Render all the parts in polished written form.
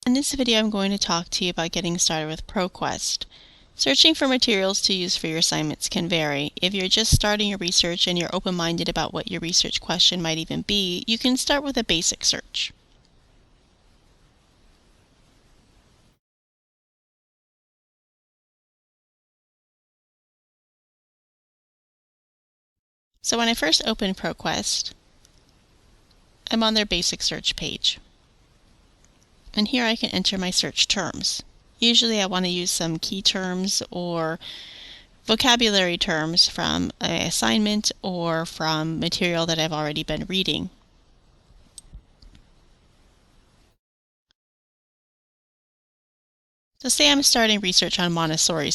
In this video, I'm going to talk to you about getting started with ProQuest. Searching for materials to use for your assignments can vary. If you're just starting your research and you're open-minded about what your research question might even be, you can start with a basic search. So when I first open ProQuest, I'm on their basic search page. And here I can enter my search terms. Usually I want to use some key terms or vocabulary terms from an assignment or from material that I've already been reading. So say I'm starting research on Montessori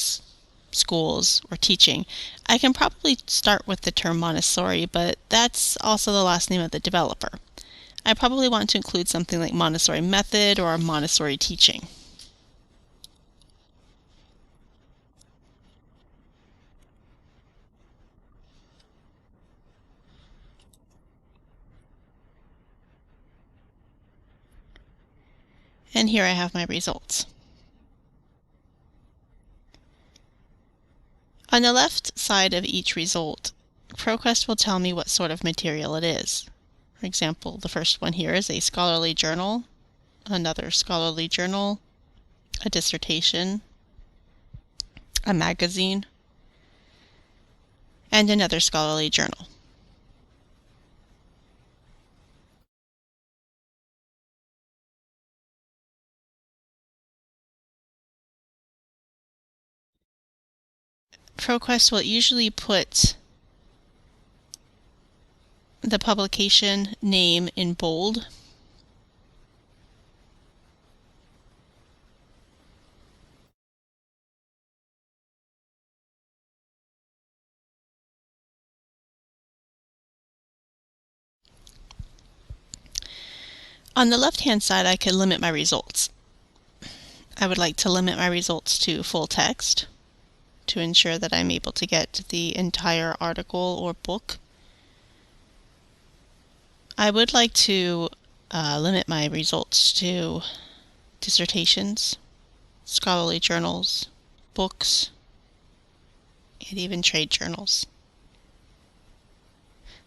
schools or teaching. I can probably start with the term Montessori, but that's also the last name of the developer. I probably want to include something like Montessori method or Montessori teaching. And here I have my results. On the left side of each result, ProQuest will tell me what sort of material it is. For example, the first one here is a scholarly journal, another scholarly journal, a dissertation, a magazine, and another scholarly journal. ProQuest will usually put the publication name in bold. On the left-hand side, I can limit my results. I would like to limit my results to full text to ensure that I'm able to get the entire article or book. I would like to limit my results to dissertations, scholarly journals, books, and even trade journals.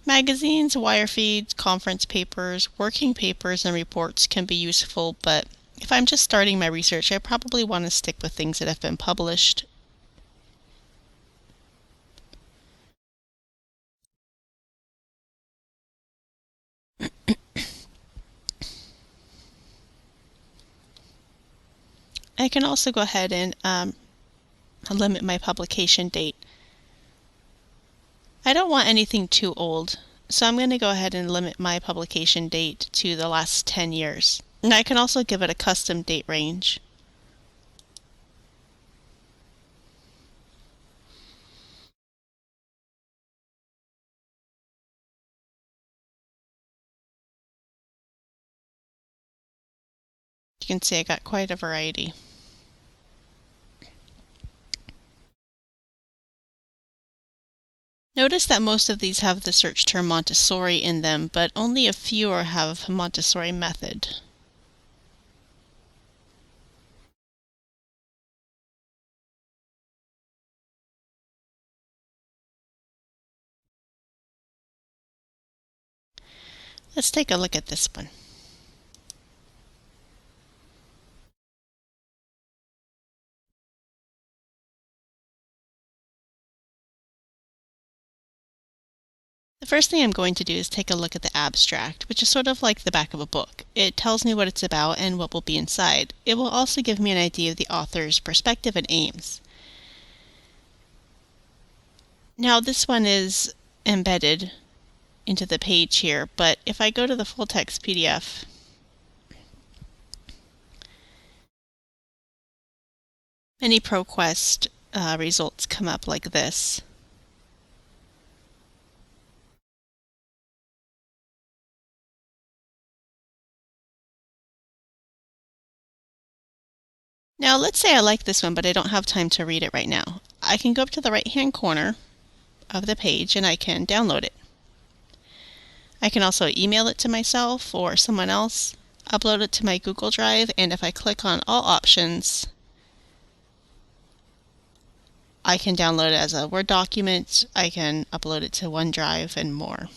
Magazines, wire feeds, conference papers, working papers, and reports can be useful, but if I'm just starting my research, I probably want to stick with things that have been published. I can also go ahead and limit my publication date. I don't want anything too old, so I'm going to go ahead and limit my publication date to the last 10 years. And I can also give it a custom date range. You can see I got quite a variety. Notice that most of these have the search term Montessori in them, but only a few have Montessori method. Let's take a look at this one. The first thing I'm going to do is take a look at the abstract, which is sort of like the back of a book. It tells me what it's about and what will be inside. It will also give me an idea of the author's perspective and aims. Now this one is embedded into the page here, but if I go to the full text PDF, many ProQuest results come up like this. Now let's say I like this one, but I don't have time to read it right now. I can go up to the right-hand corner of the page and I can download it. I can also email it to myself or someone else. upload it to my Google Drive, and if I click on All Options, I can download it as a Word document, I can upload it to OneDrive, and more.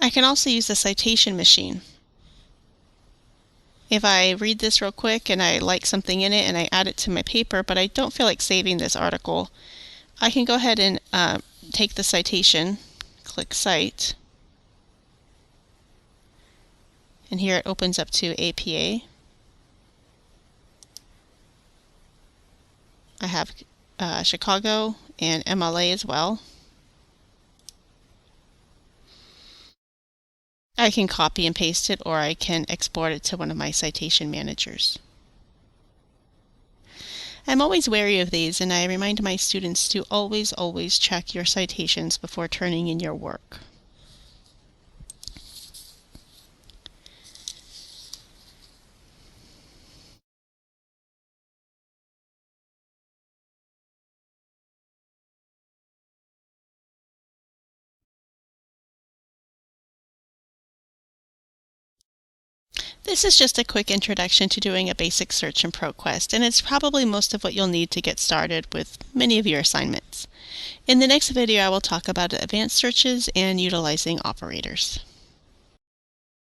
I can also use the citation machine. If I read this real quick and I like something in it and I add it to my paper, but I don't feel like saving this article, I can go ahead and take the citation, click Cite, and here it opens up to APA. I have Chicago and MLA as well. I can copy and paste it, or I can export it to one of my citation managers. I'm always wary of these, and I remind my students to always check your citations before turning in your work. This is just a quick introduction to doing a basic search in ProQuest, and it's probably most of what you'll need to get started with many of your assignments. In the next video, I will talk about advanced searches and utilizing operators.